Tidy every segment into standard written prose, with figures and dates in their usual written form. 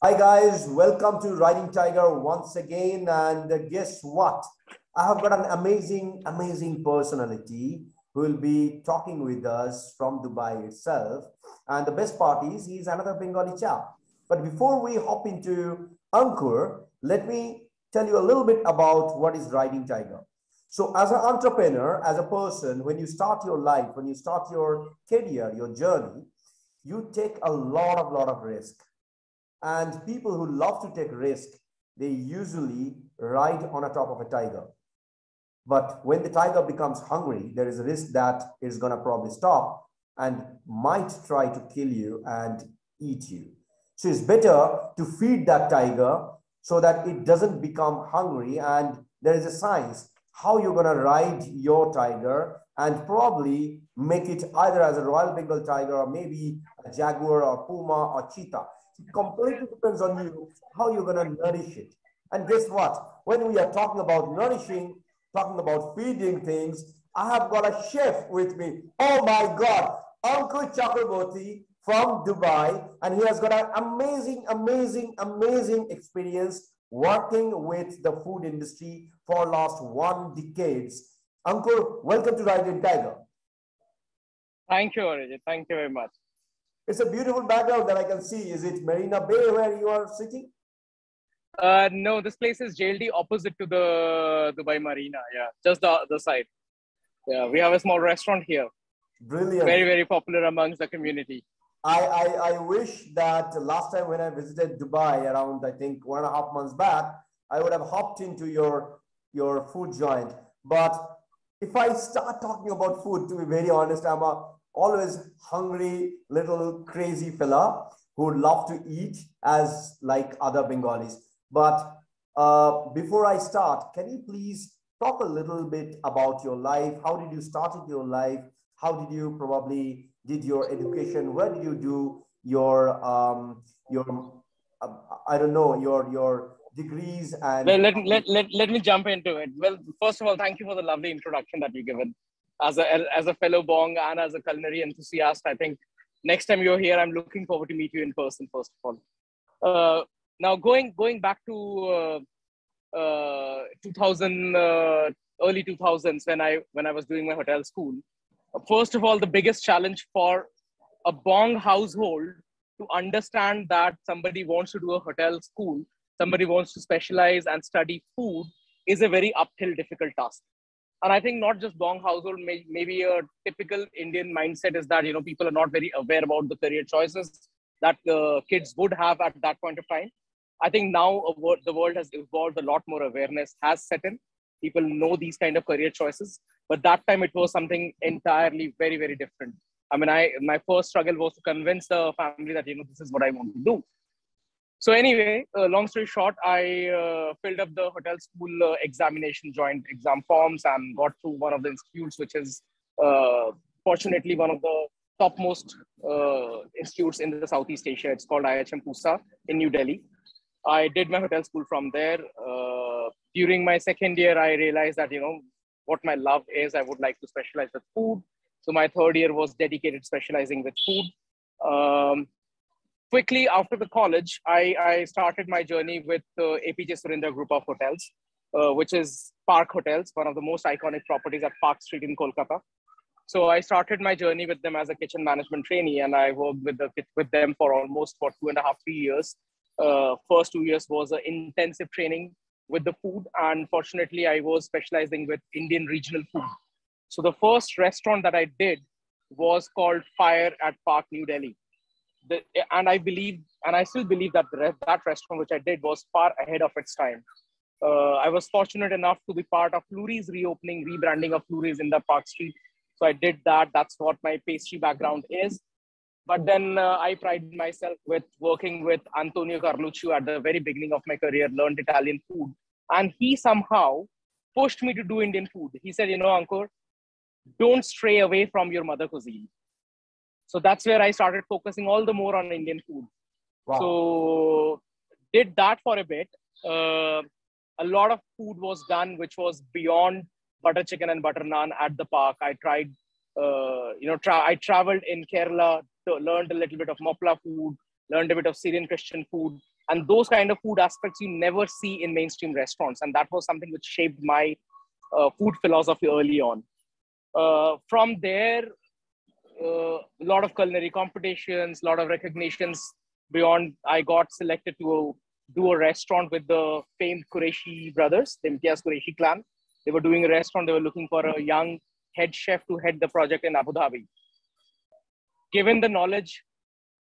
Hi guys, welcome to Riding Tiger once again. And guess what? I have got an amazing personality who will be talking with us from Dubai itself. And the best part is he's another Bengali chap. But before we hop into Ankur, let me tell you a little bit about what is Riding Tiger. So as an entrepreneur, as a person, when you start your life, when you start your career, your journey, you take a lot of risk. And people who love to take risk, they usually ride on a top of a tiger. But when the tiger becomes hungry, there is a risk that it's going to probably stop and might try to kill you and eat you. So it's better to feed that tiger so that it doesn't become hungry. And there is a science how you're going to ride your tiger and probably make it either as a Royal Bengal tiger or maybe a jaguar or puma or cheetah. It completely depends on you how you're going to nourish it. And guess what? When we are talking about nourishing, talking about feeding things, I have got a chef with me. Oh my God, Ankur Chakraborty from Dubai. And he has got an amazing experience working with the food industry for last 1 decade. Ankur, welcome to Riding Tiger. Thank you, Arijit. Thank you very much. It's a beautiful background that I can see. Is it Marina Bay where you are sitting? No, this place is JLD opposite to the Dubai Marina. Yeah, just the other side. Yeah, we have a small restaurant here. Brilliant. Very popular amongst the community. I wish that last time when I visited Dubai around, I think 1.5 months back, I would have hopped into your food joint. But if I start talking about food, to be very honest, I'm a always hungry, little crazy fella who would love to eat as like other Bengalis. But before I start, can you please talk a little bit about your life? How did you start your life? How did you probably did your education? Where did you do your I don't know, your degrees? And well, let me jump into it. Well, first of all, thank you for the lovely introduction that you've given. As a fellow Bong and as a culinary enthusiast, I think next time you're here, I'm looking forward to meet you in person, first of all. Now, going back to 2000, early 2000s, when I was doing my hotel school, first of all, the biggest challenge for a Bong household to understand that somebody wants to do a hotel school, somebody wants to specialize and study food is a very uphill, difficult task. And I think not just Bong household, maybe a typical Indian mindset is that, people are not very aware about the career choices that kids would have at that point of time. I think now the world has evolved, a lot more awareness has set in. People know these kind of career choices, but that time it was something entirely very different. I mean, my first struggle was to convince the family that, this is what I want to do. So anyway, long story short, I filled up the hotel school examination, joint exam forms and got through one of the institutes, which is fortunately one of the topmost institutes in the Southeast Asia. It's called IHM in New Delhi. I did my hotel school from there. During my second year, I realized that, what my love is, I would like to specialize with food. So my third year was dedicated specializing with food. Quickly after the college, I started my journey with APJ Surendra Group of Hotels, which is Park Hotels, one of the most iconic properties at Park Street in Kolkata. So I started my journey with them as a kitchen management trainee, and I worked with them for almost 2.5, 3 years. First 2 years was an intensive training with the food, and fortunately, I was specializing with Indian regional food. So the first restaurant that I did was called Fire at Park, New Delhi. And I still believe that that restaurant which I did was far ahead of its time. I was fortunate enough to be part of Flurry's rebranding of Flurry's in the Park Street. So I did that. That's what my pastry background is. But then I pride myself with working with Antonio Carlucci at the very beginning of my career, learned Italian food. And he somehow pushed me to do Indian food. He said, Ankur, don't stray away from your mother cuisine. So that's where I started focusing all the more on Indian food. Wow. So did that for a bit. A lot of food was done, which was beyond butter chicken and butter naan at the park. I tried, I traveled in Kerala, learned a little bit of Mopla food, learned a bit of Syrian Christian food. And those kind of food aspects you never see in mainstream restaurants. And that was something which shaped my food philosophy early on. From there, a lot of culinary competitions, a lot of recognitions. Beyond, I got selected to do a restaurant with the famed Qureshi brothers, the Imtiaz Qureshi clan. They were doing a restaurant. They were looking for a young head chef to head the project in Abu Dhabi. Given the knowledge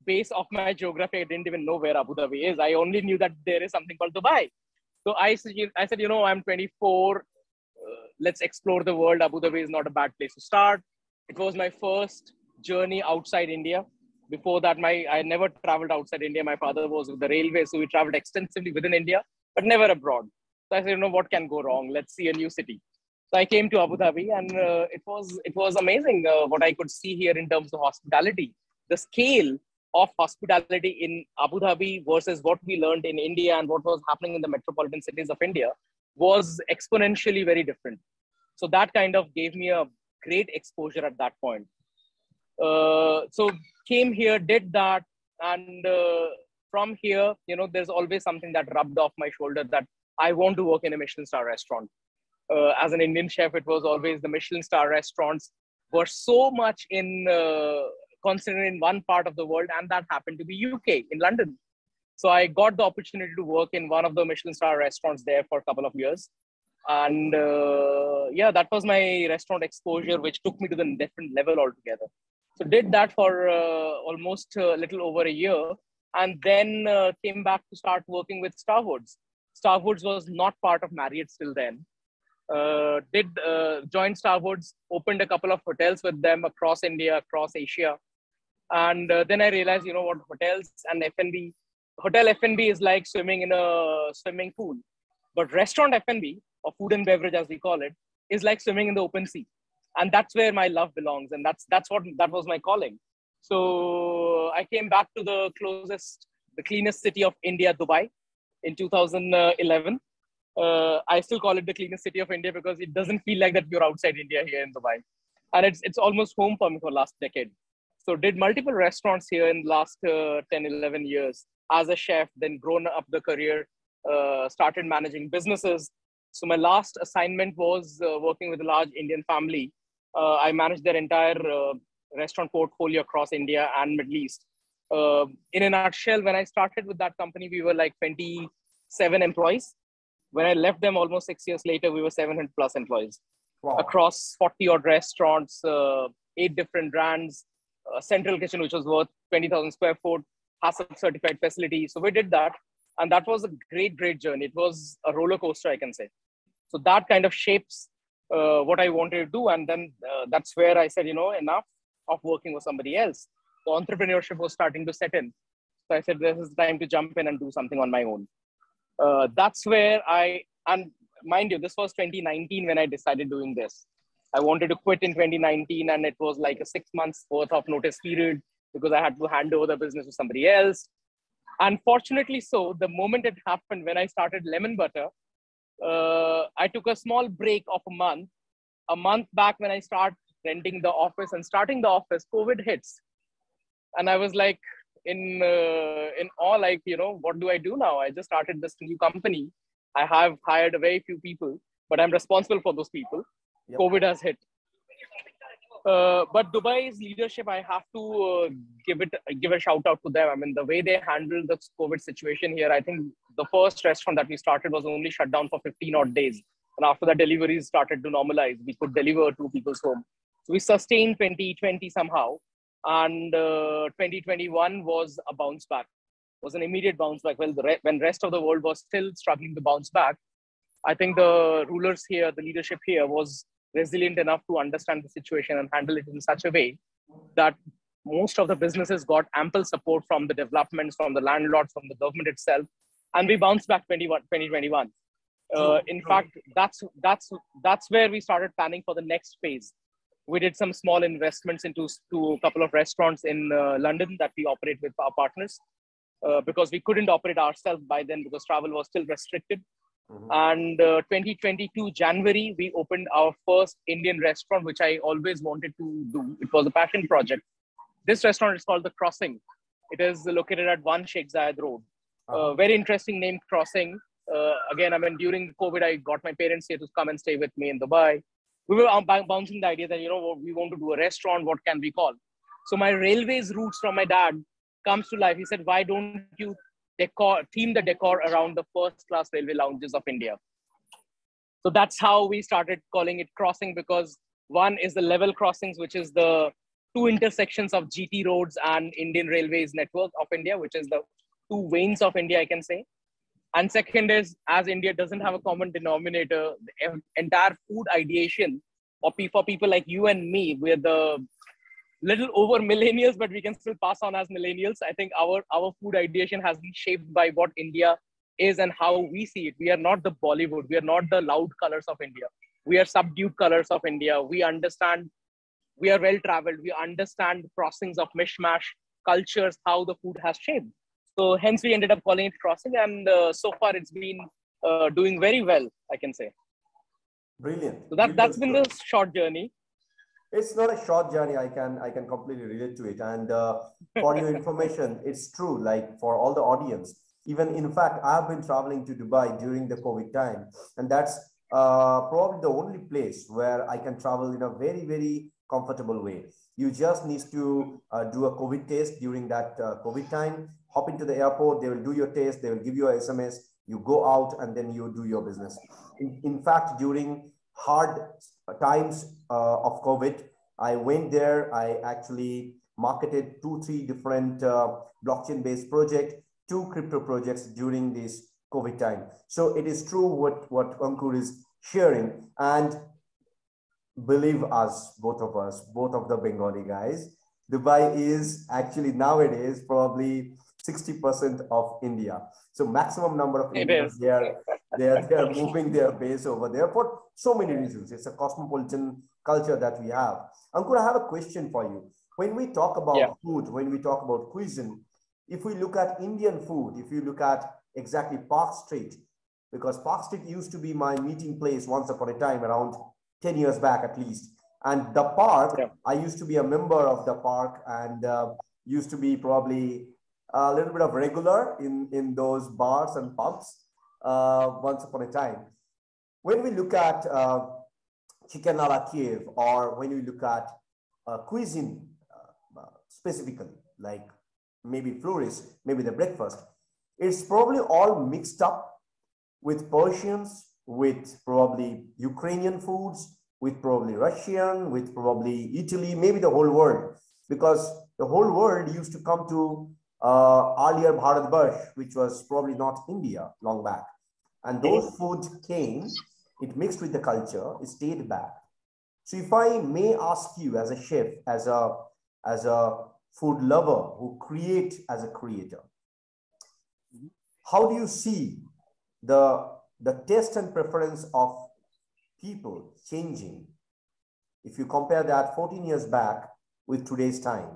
base of my geography, I didn't even know where Abu Dhabi is. I only knew that there is something called Dubai. So I said, I'm 24. Let's explore the world. Abu Dhabi is not a bad place to start. It was my first journey outside India. Before that, I never traveled outside India. My father was with the railway, so we traveled extensively within India, but never abroad. So I said, what can go wrong? Let's see a new city. So I came to Abu Dhabi, and it was amazing what I could see here in terms of hospitality. The scale of hospitality in Abu Dhabi versus what we learned in India and what was happening in the metropolitan cities of India was exponentially very different. So that kind of gave me a great exposure at that point. So came here, did that, and from here, there's always something that rubbed off my shoulder that I want to work in a Michelin star restaurant. As an Indian chef, it was always the Michelin star restaurants were so much concentrated in one part of the world, and that happened to be UK, in London. So I got the opportunity to work in one of the Michelin star restaurants there for a couple of years. And that was my restaurant exposure, which took me to the different level altogether. So did that for almost a little over a year, and then came back to start working with Starwoods. Starwoods was not part of Marriott till then. Joined Starwoods, opened a couple of hotels with them across India, across Asia. And then I realized, what, hotels and F&B, hotel F&B is like swimming in a swimming pool. But restaurant F&B, or food and beverage as we call it, is like swimming in the open sea. And that's where my love belongs. And that was my calling. So I came back to the cleanest city of India, Dubai, in 2011. I still call it the cleanest city of India because it doesn't feel like that you're outside India here in Dubai. And it's almost home for me for the last decade. So did multiple restaurants here in the last 10, 11 years as a chef, then grown up the career, started managing businesses. So my last assignment was working with a large Indian family. I managed their entire restaurant portfolio across India and Middle East. In a nutshell, when I started with that company, we were like 27 employees. When I left them almost 6 years later, we were 700 plus employees. Wow. Across 40 odd restaurants, 8 different brands, central kitchen, which was worth 20,000 square foot, HACCP certified facility. So we did that. And that was a great, great journey. It was a roller coaster, I can say. So that kind of shapes what I wanted to do. And then that's where I said, enough of working with somebody else. The entrepreneurship was starting to set in. So I said, this is the time to jump in and do something on my own. That's where and mind you, this was 2019 when I decided doing this. I wanted to quit in 2019, and it was like a 6 months worth of notice period because I had to hand over the business to somebody else. Unfortunately, so the moment it happened when I started Lemon Butter, I took a small break of a month. A month back when I started renting the office and starting the office, COVID hits. And I was like in awe, like, what do I do now? I just started this new company. I have hired a very few people, but I'm responsible for those people. Yep. COVID has hit. But Dubai's leadership, I have to give a shout out to them. I mean, the way they handled the COVID situation here, I think the first restaurant that we started was only shut down for 15 odd days. And after that, deliveries started to normalize. We could deliver to people's home. So we sustained 2020 somehow. And 2021 was a bounce back, was an immediate bounce back. Well, when rest of the world was still struggling to bounce back, I think the rulers here, the leadership here was resilient enough to understand the situation and handle it in such a way that most of the businesses got ample support from the developments, from the landlords, from the government itself. And we bounced back 2021. In fact, that's where we started planning for the next phase. We did some small investments into a couple of restaurants in London that we operate with our partners because we couldn't operate ourselves by then because travel was still restricted. Mm-hmm. And 2022 January, we opened our first Indian restaurant, which I always wanted to do. It was a passion project. This restaurant is called The Crossing. It is located at 1 Sheikh Zayed Road. Very interesting name, Crossing. Again, I mean, during COVID, I got my parents here to come and stay with me in Dubai. We were bouncing the idea that, you know, we want to do a restaurant. What can we call? So my railways roots from my dad comes to life. He said, why don't you theme the decor around the first class railway lounges of India? So that's how we started calling it Crossing, because one is the level crossings, which is the two intersections of GT roads and Indian Railways network of India, which is the two veins of India, I can say. And second is, as India doesn't have a common denominator, the entire food ideation, or for people like you and me, we're the little over millennials, but we can still pass on as millennials. I think our food ideation has been shaped by what India is and how we see it. We are not the Bollywood. We are not the loud colors of India. We are subdued colors of India. We understand, we are well traveled. We understand the crossings of mishmash cultures, how the food has shaped. So hence we ended up calling it Crossing, and so far it's been doing very well, I can say. Brilliant. So that's been the short journey. It's not a short journey. I can completely relate to it. And for your information, it's true. Like for all the audience, even in fact, I've been traveling to Dubai during the COVID time, and that's probably the only place where I can travel in a very, very comfortable way. You just need to do a COVID test during that COVID time. Hop into the airport, they will do your test, they will give you a SMS, you go out, and then you do your business. In fact, during hard times of COVID, I went there, I actually marketed 2-3 different blockchain-based projects, 2 crypto projects during this COVID time. So it is true what Ankur is sharing, and believe us, both of the Bengali guys, Dubai is actually nowadays probably 60% of India. So maximum number of Indians, they are moving their base over there for so many reasons. It's a cosmopolitan culture that we have. Ankur, I have a question for you. When we talk about food, when we talk about cuisine, if we look at Indian food, if you look at exactly Park Street, because Park Street used to be my meeting place once upon a time, around 10 years back at least. And the park, I used to be a member of the park, and used to be probably a little bit of regular in those bars and pubs once upon a time. When we look at chicken a la Kiev, or when we look at cuisine specifically, like maybe flourish, maybe the breakfast, it's probably all mixed up with Persians, with probably Ukrainian foods, with probably Russian, with probably Italy, maybe the whole world, because the whole world used to come to earlier Bharatvarsh, which was probably not India long back. And those foods came, it mixed with the culture, it stayed back. So if I may ask you as a chef, as a food lover who create as a creator, how do you see the taste and preference of people changing? If you compare that 14 years back with today's time,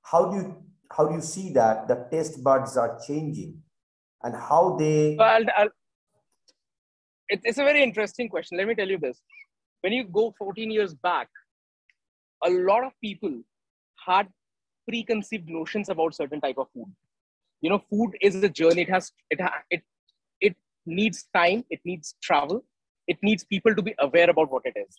how do you see that the taste buds are changing, and how they... Well, it's a very interesting question. Let me tell you this. When you go 14 years back, a lot of people had preconceived notions about certain type of food. You know, food is a journey. It needs time. It needs travel. It needs people to be aware about what it is.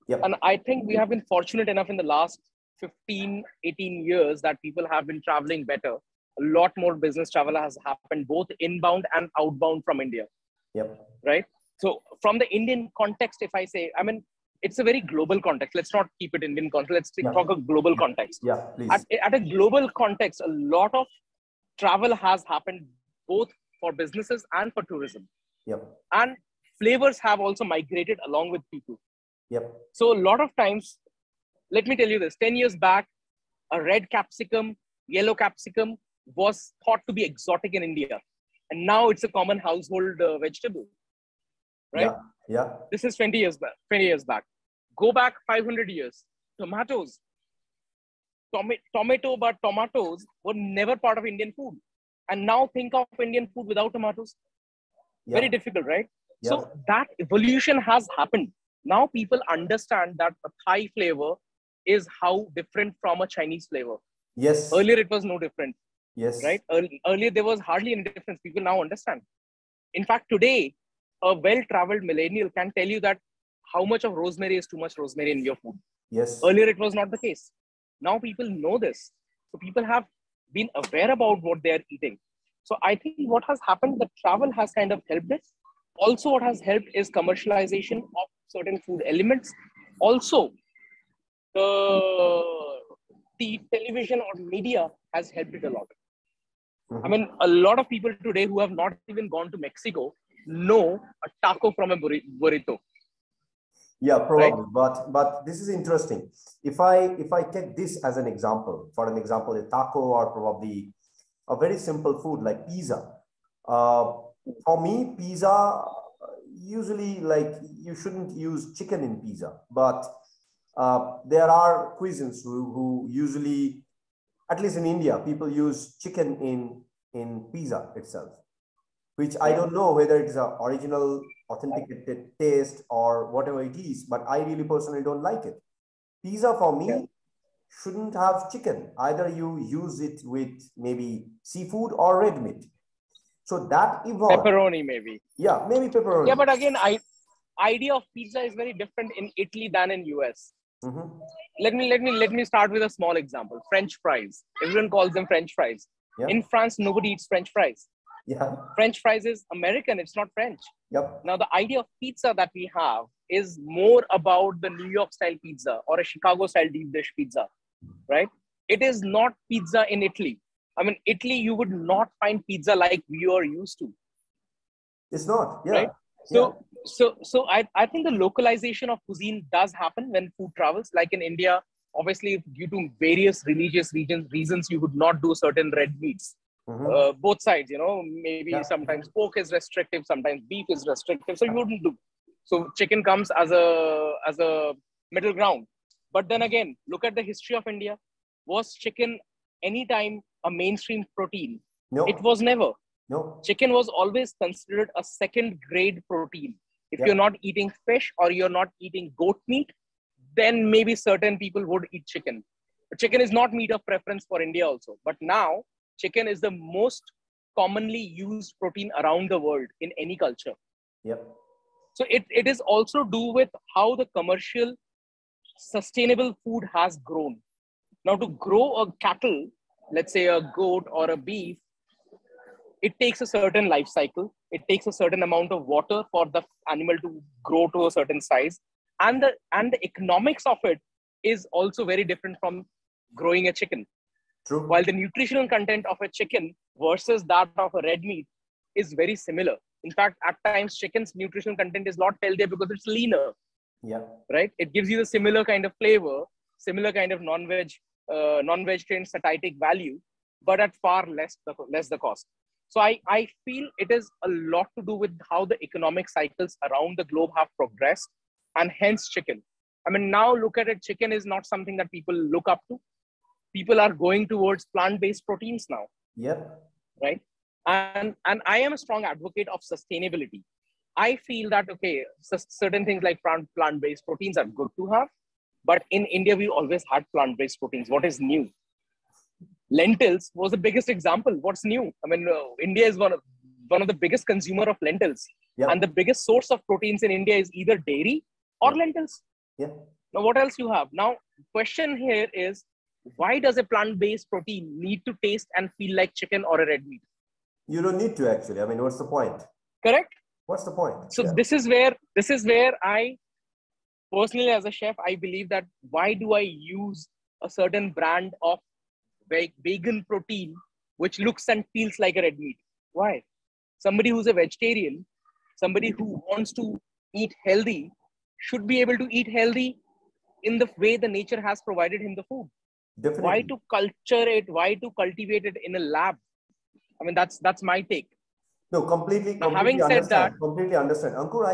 Yep. And I think we have been fortunate enough in the last 15, 18 years that people have been traveling better. A lot more business travel has happened, both inbound and outbound from India. Yep. Right? So from the Indian context, if I say, I mean, it's a very global context. Let's not keep it Indian context. Let's talk a global context. Yeah, please. At a global context, a lot of travel has happened both for businesses and for tourism. Yep. And flavors have also migrated along with people. Yep. So a lot of times, let me tell you this, 10 years back, a red capsicum, yellow capsicum was thought to be exotic in India. And now it's a common household vegetable. Right? Yeah. This is 20 years back. Go back 500 years. Tomatoes. Tomatoes were never part of Indian food. And now think of Indian food without tomatoes. Very difficult, right? So that evolution has happened. Now people understand that a Thai flavor is how different from a Chinese flavor. Yes. Earlier it was no different. Yes. right? Earlier, there was hardly any difference. People now understand. In fact, today, a well-traveled millennial can tell you that how much of rosemary is too much rosemary in your food. Yes. Earlier, it was not the case. Now people know this. So people have been aware about what they're eating. So I think what has happened, the travel has kind of helped it. Also, what has helped is commercialization of certain food elements. Also, the television or media has helped it a lot. I mean, a lot of people today who have not even gone to Mexico know a taco from a burrito. Yeah, Right? probably. But this is interesting. If I take this as an example, for an example, a taco or probably a very simple food like pizza. For me, pizza usually like you shouldn't use chicken in pizza, but there are cuisines who usually, at least in India, people use chicken in pizza itself, which I don't know whether it is an original, authenticated taste or whatever it is, but I really personally don't like it. Pizza for me shouldn't have chicken. Either you use it with maybe seafood or red meat. So that evolved. Pepperoni, maybe. Yeah, maybe pepperoni. Yeah, but again, idea of pizza is very different in Italy than in US. Let me start with a small example. French fries. Everyone calls them French fries. Yeah. In France, nobody eats French fries. Yeah. French fries is American, it's not French. Yep. Now, the idea of pizza that we have is more about the New York style pizza or a Chicago style deep dish pizza, right? It is not pizza in Italy. I mean, Italy, you would not find pizza like we are used to. It's not. Yeah. Right? So I think the localization of cuisine does happen when food travels. Like in India, obviously, due to various religious reasons, you would not do certain red meats. Both sides, maybe sometimes pork is restrictive, sometimes beef is restrictive, so you wouldn't do. So chicken comes as a middle ground. But then again, look at the history of India. Was chicken anytime a mainstream protein? No. It was never. No. Chicken was always considered a second grade protein. If you're not eating fish or you're not eating goat meat, then maybe certain people would eat chicken. But chicken is not meat of preference for India also. But now, chicken is the most commonly used protein around the world in any culture. Yep. So it is also do with how the commercial sustainable food has grown. Now, to grow a cattle, let's say a goat or a beef, it takes a certain life cycle. It takes a certain amount of water for the animal to grow to a certain size. And the economics of it is also very different from growing a chicken. True. While the nutritional content of a chicken versus that of a red meat is very similar. In fact, at times, chicken's nutritional content is not healthier because it's leaner. Yeah. Right? It gives you the similar kind of flavor, similar kind of non-vegetarian satiety value, but at far less the cost. So I feel it is a lot to do with how the economic cycles around the globe have progressed, and hence chicken. I mean, now look at it, chicken is not something that people look up to. People are going towards plant-based proteins now. Yep. Right? And I am a strong advocate of sustainability. I feel that, okay, certain things like plant-based proteins are good to have, but in India, we always had plant-based proteins. What is new? Lentils was the biggest example. What's new? I mean, India is one of the biggest consumer of lentils. Yep. And the biggest source of proteins in India is either dairy or lentils. Yeah. Now, what else you have? Now, question here is, why does a plant-based protein need to taste and feel like chicken or a red meat? You don't need to actually. I mean, what's the point? Correct? What's the point? So this is where I personally, as a chef, I believe that why do I use a certain brand of vegan protein which looks and feels like a red meat? Why? Somebody who's a vegetarian, somebody who wants to eat healthy, should be able to eat healthy in the way the nature has provided him the food. Definitely. Why to culture it? Why to cultivate it in a lab? I mean, that's my take. No, completely having said understand. that, completely understand. Ankur, I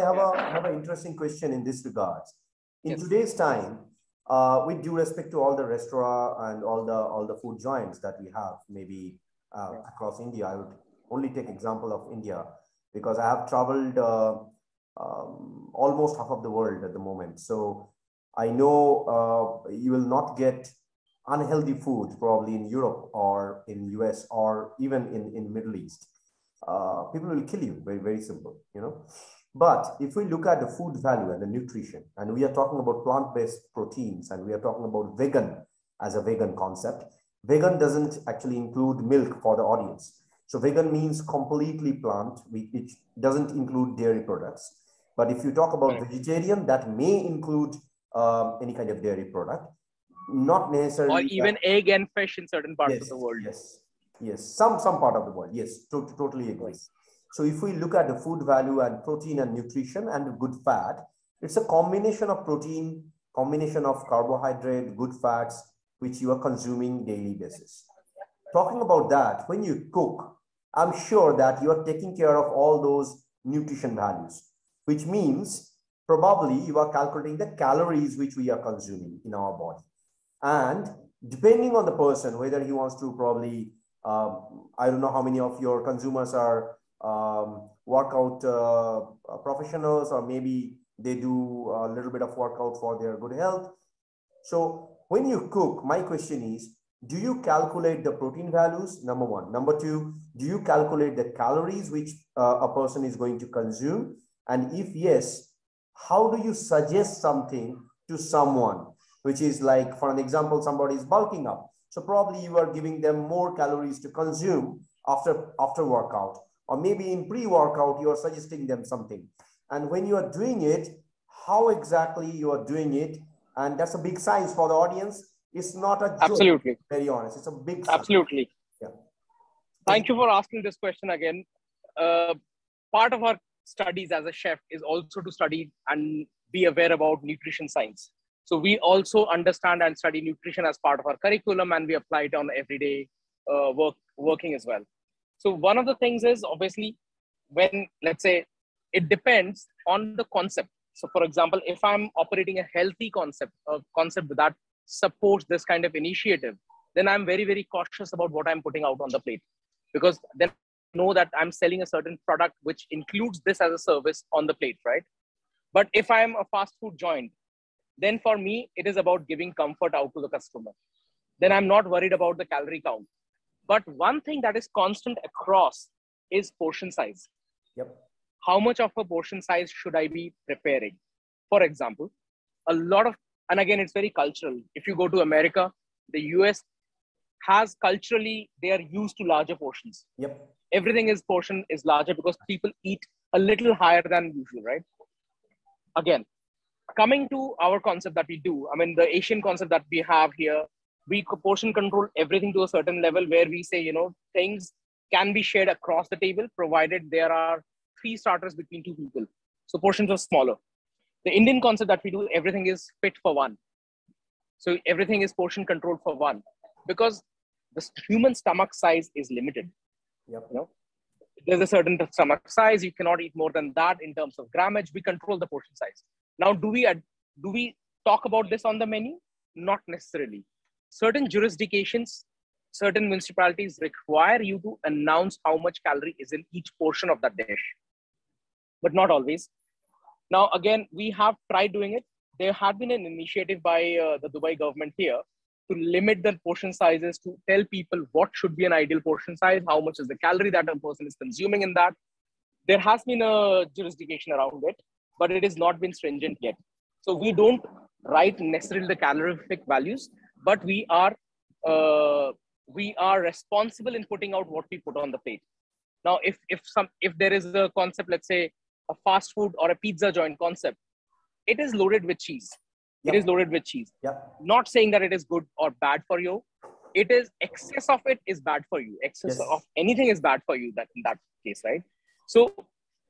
have an interesting question in this regards. In today's time, with due respect to all the restaurant and all the food joints that we have, maybe across India, I would only take example of India because I have traveled almost half of the world at the moment. So I know you will not get unhealthy foods, probably in Europe or in US or even in Middle East. People will kill you, very, very simple, you know. But if we look at the food value and the nutrition, and we are talking about plant-based proteins, and we are talking about vegan as a vegan concept, vegan doesn't actually include milk for the audience. So vegan means completely plant, it doesn't include dairy products. But if you talk about vegetarian, that may include any kind of dairy product, not Or necessarily even egg and fish in certain parts of yes, the world. yes, some part of the world, yes, totally agree. Yes. So if we look at the food value and protein and nutrition and good fat, it's a combination of protein, combination of carbohydrate, good fats, which you are consuming daily basis. Talking about that, when you cook, I'm sure that you are taking care of all those nutrition values, which means probably you are calculating the calories which we are consuming in our body. And depending on the person, whether he wants to probably, I don't know how many of your consumers are workout professionals, or maybe they do a little bit of workout for their good health. So when you cook, my question is, do you calculate the protein values? Number one. Number two, do you calculate the calories which a person is going to consume? And if yes, how do you suggest something to someone, which is like, for an example, somebody is bulking up. So probably you are giving them more calories to consume after workout, or maybe in pre-workout, you are suggesting them something. And when you are doing it, how exactly you are doing it. And that's a big science for the audience. It's not a joke. Absolutely. Very honest. It's a big science. Absolutely. Yeah. Thank you for asking this question again. Part of our studies as a chef is also to study and be aware about nutrition science. So we also understand and study nutrition as part of our curriculum, and we apply it on everyday working as well. So one of the things is, obviously, when, let's say, it depends on the concept. So for example, if I'm operating a healthy concept, a concept that supports this kind of initiative, then I'm very, very cautious about what I'm putting out on the plate, because then I know that I'm selling a certain product which includes this as a service on the plate, right? But if I'm a fast food joint, then for me, it is about giving comfort out to the customer. Then I'm not worried about the calorie count. But one thing that is constant across is portion size. Yep. How much of a portion size should I be preparing? For example, a lot of, and again, it's very cultural. If you go to America, the US has culturally, they are used to larger portions. Yep. Everything is portion is larger because people eat a little higher than usual, right? Again, coming to our concept that we do, I mean, the Asian concept that we have here, we portion control everything to a certain level where we say, things can be shared across the table, provided there are 3 starters between 2 people. So portions are smaller. The Indian concept that we do, everything is fit for one. So everything is portion controlled for one, because the human stomach size is limited. Yep. There's a certain stomach size. You cannot eat more than that in terms of grammage. We control the portion size. Now, do we talk about this on the menu? Not necessarily. Certain jurisdictions, certain municipalities require you to announce how much calorie is in each portion of that dish, but not always. Now, again, we have tried doing it. There had been an initiative by the Dubai government here to limit the portion sizes, to tell people what should be an ideal portion size, how much is the calorie that a person is consuming in that. There has been a jurisdiction around it, but it has not been stringent yet. So we don't write necessarily the calorific values, but we are responsible in putting out what we put on the plate. Now, if there is a concept, let's say a fast food or a pizza joint concept, it is loaded with cheese. Yep. It is loaded with cheese. Yep. Not saying that it is good or bad for you. It is excess of it is bad for you. Excess of anything is bad for you in that case, right? So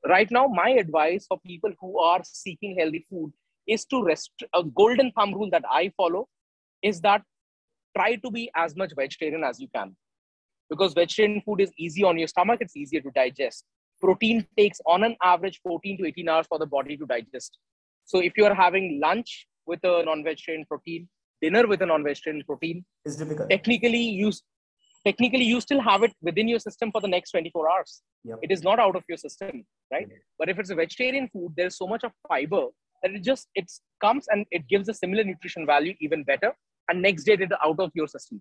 right now, my advice for people who are seeking healthy food is to a golden thumb rule that I follow is that try to be as much vegetarian as you can, because vegetarian food is easy on your stomach. It's easier to digest. Protein takes on an average 14 to 18 hours for the body to digest. So if you are having lunch with a non-vegetarian protein, dinner with a non-vegetarian protein, it's difficult. Technically, you still have it within your system for the next 24 hours. Yep. It is not out of your system, right? Mm-hmm. But if it's a vegetarian food, there's so much of fiber that it comes and it gives a similar nutrition value, even better, and next day it is out of your system.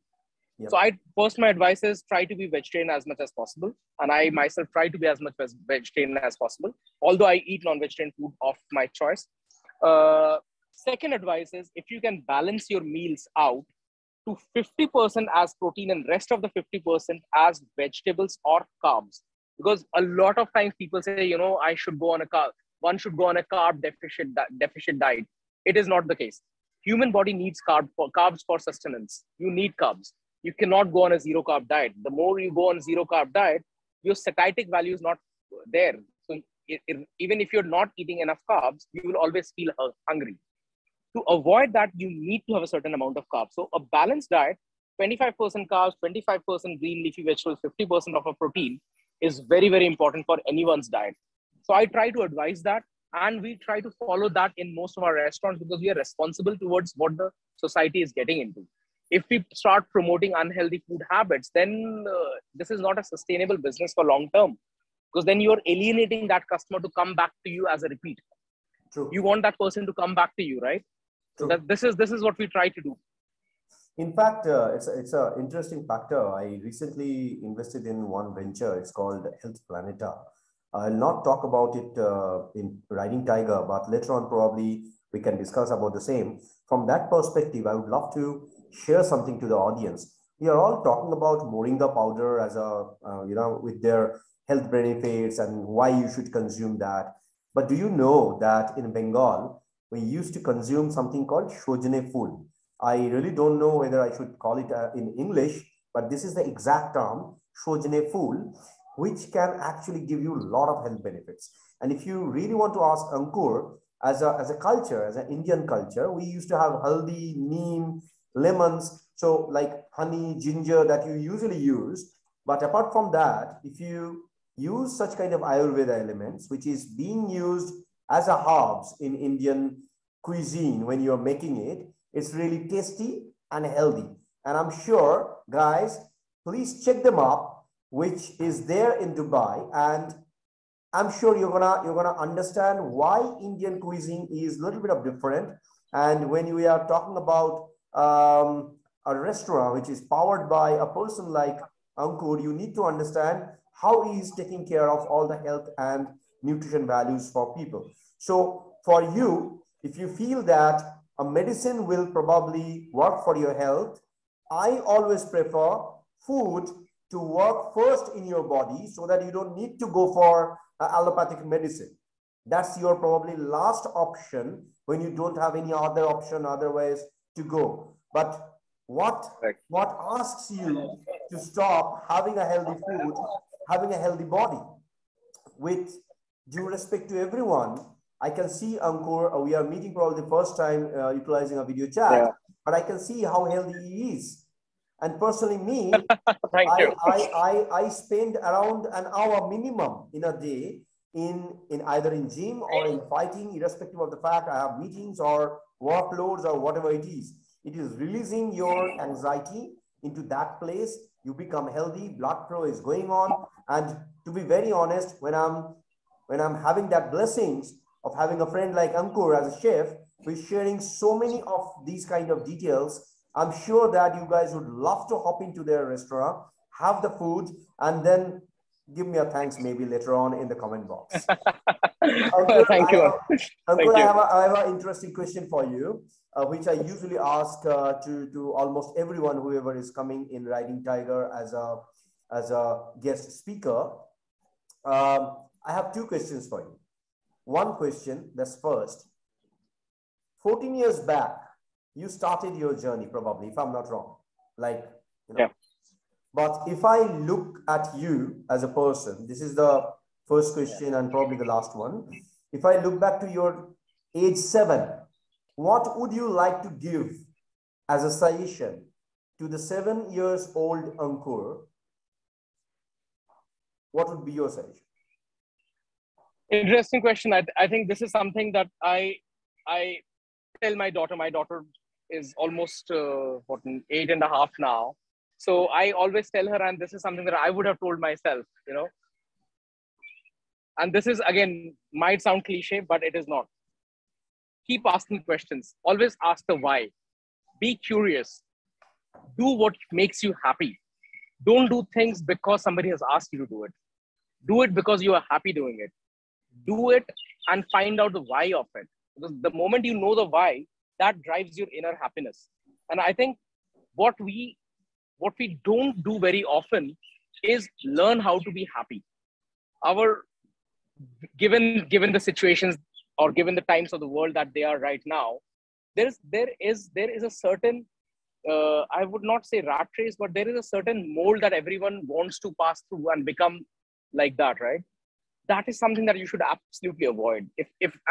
Yep. So my advice is try to be vegetarian as much as possible. And I myself try to be as much as vegetarian as possible, although I eat non-vegetarian food of my choice. Second advice is if you can balance your meals out to 50% as protein and rest of the 50% as vegetables or carbs. Because a lot of times people say, I should go on one should go on a carb deficit diet. It is not the case. Human body needs carbs for sustenance. You need carbs. You cannot go on a zero carb diet. The more you go on zero carb diet, your satiety value is not there. So even if you're not eating enough carbs, you will always feel hungry. To avoid that, you need to have a certain amount of carbs. So a balanced diet, 25% carbs, 25% green leafy vegetables, 50% of a protein is very, very important for anyone's diet. So I try to advise that, and we try to follow that in most of our restaurants because we are responsible towards what the society is getting into. If we start promoting unhealthy food habits, then this is not a sustainable business for long term, because then you're alienating that customer to come back to you as a repeat. True. You want that person to come back to you, right? So this is what we try to do. In fact, it's an interesting factor. I recently invested in one venture. It's called Planeta. I'll not talk about it in Riding Tiger, but later on probably we can discuss about the same. From that perspective, I would love to share something to the audience. We are all talking about moringa powder as a, with their health benefits and why you should consume that. But do you know that in Bengal, we used to consume something called Shojane food? I really don't know whether I should call it in English, but this is the exact term, Shojane food, which can actually give you a lot of health benefits. And if you really want to ask Ankur, as a culture, as an Indian culture, we used to have haldi, neem, lemons, so like honey, ginger that you usually use. But apart from that, if you use such kind of Ayurveda elements, which is being used as a herbs in Indian cuisine when you're making it, it's really tasty and healthy. And I'm sure, guys, please check them up, which is there in Dubai. And I'm sure you're gonna understand why Indian cuisine is a little bit of different. And when we are talking about a restaurant which is powered by a person like Ankur, you need to understand how he is taking care of all the health and nutrition values for people. So for you, if you feel that a medicine will probably work for your health, I always prefer food to work first in your body so that you don't need to go for allopathic medicine. That's your probably last option when you don't have any other option otherwise to go. But what asks you to stop having a healthy food, having a healthy body? With due respect to everyone, I can see Ankur, we are meeting probably the first time utilizing a video chat, but I can see how healthy he is. And personally me, I spend around an hour minimum in a day in either in gym or in fighting, irrespective of the fact I have meetings or workloads or whatever it is. It is releasing your anxiety into that place. You become healthy, blood flow is going on. And to be very honest, when I'm having that blessings of having a friend like Ankur as a chef, who is sharing so many of these kind of details, I'm sure that you guys would love to hop into their restaurant, have the food, and then give me a thanks maybe later on in the comment box. Ankur, Thank you. Ankur, I have an interesting question for you, which I usually ask to almost everyone, whoever is coming in Riding Tiger as a guest speaker. I have two questions for you. One question, that's first. 14 years back, you started your journey probably, if I'm not wrong. Like, Yeah. But if I look at you as a person, this is the first question and probably the last one. If I look back to your age 7, what would you like to give as a suggestion to the 7 years old Ankur? What would be your suggestion? Interesting question. I think this is something that I tell my daughter. My daughter is almost 8.5 now. So I always tell her, and this is something that I would have told myself, And this is, again, might sound cliche, but it is not. Keep asking questions. Always ask the why. be curious. Do what makes you happy. Don't do things because somebody has asked you to do it. Do it because you are happy doing it. Do it and find out the why of it. Because the moment you know the why, that drives your inner happiness. And I think what we don't do very often is learn how to be happy. Our given the situations or given the times of the world that they are right now, there is a certain I would not say rat race, but there is a certain mold that everyone wants to pass through and become like that, right? That is something that you should absolutely avoid.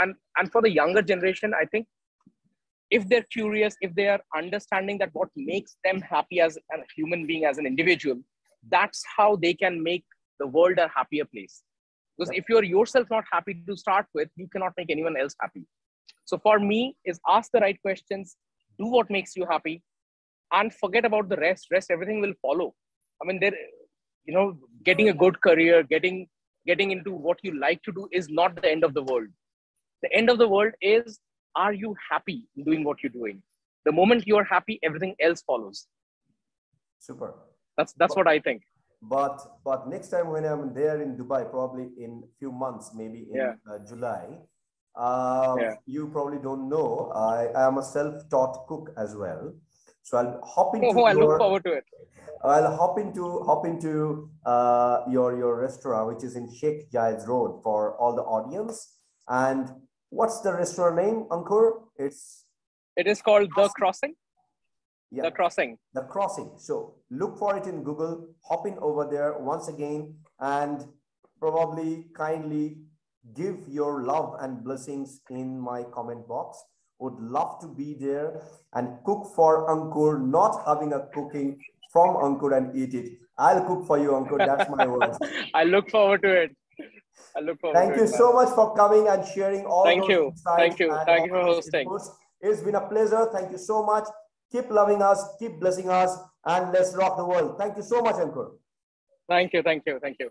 And for the younger generation, I think if they're curious, if they are understanding that what makes them happy as a human being, as an individual, that's how they can make the world a happier place. Because if you're yourself not happy to start with, you cannot make anyone else happy. So for me, is ask the right questions, do what makes you happy, and forget about the rest. Everything will follow. I mean, getting a good career, getting into what you like to do is not the end of the world. The end of the world is, are you happy in doing what you're doing? The moment you're happy, everything else follows. Super. That's what I think. But next time when I'm there in Dubai, probably in a few months, maybe in July, you probably don't know, I am a self-taught cook as well. So I'll hop into I look forward to it. I'll hop into your restaurant, which is in Sheikh Zayed Road, for all the audience. And what's the restaurant name, Ankur? It is called The Crossing. Yeah. The Crossing. The Crossing. So look for it in Google, hop in over there once again, and probably kindly give your love and blessings in my comment box. Would love to be there and cook for Ankur, not having a cooking from Ankur and eat it. I'll cook for you, Ankur. That's my word. I look forward to it. Thank you so much for coming and sharing all those insights. Thank you for hosting. It's been a pleasure. Thank you so much. Keep loving us, keep blessing us, and let's rock the world. Thank you so much, Ankur. Thank you.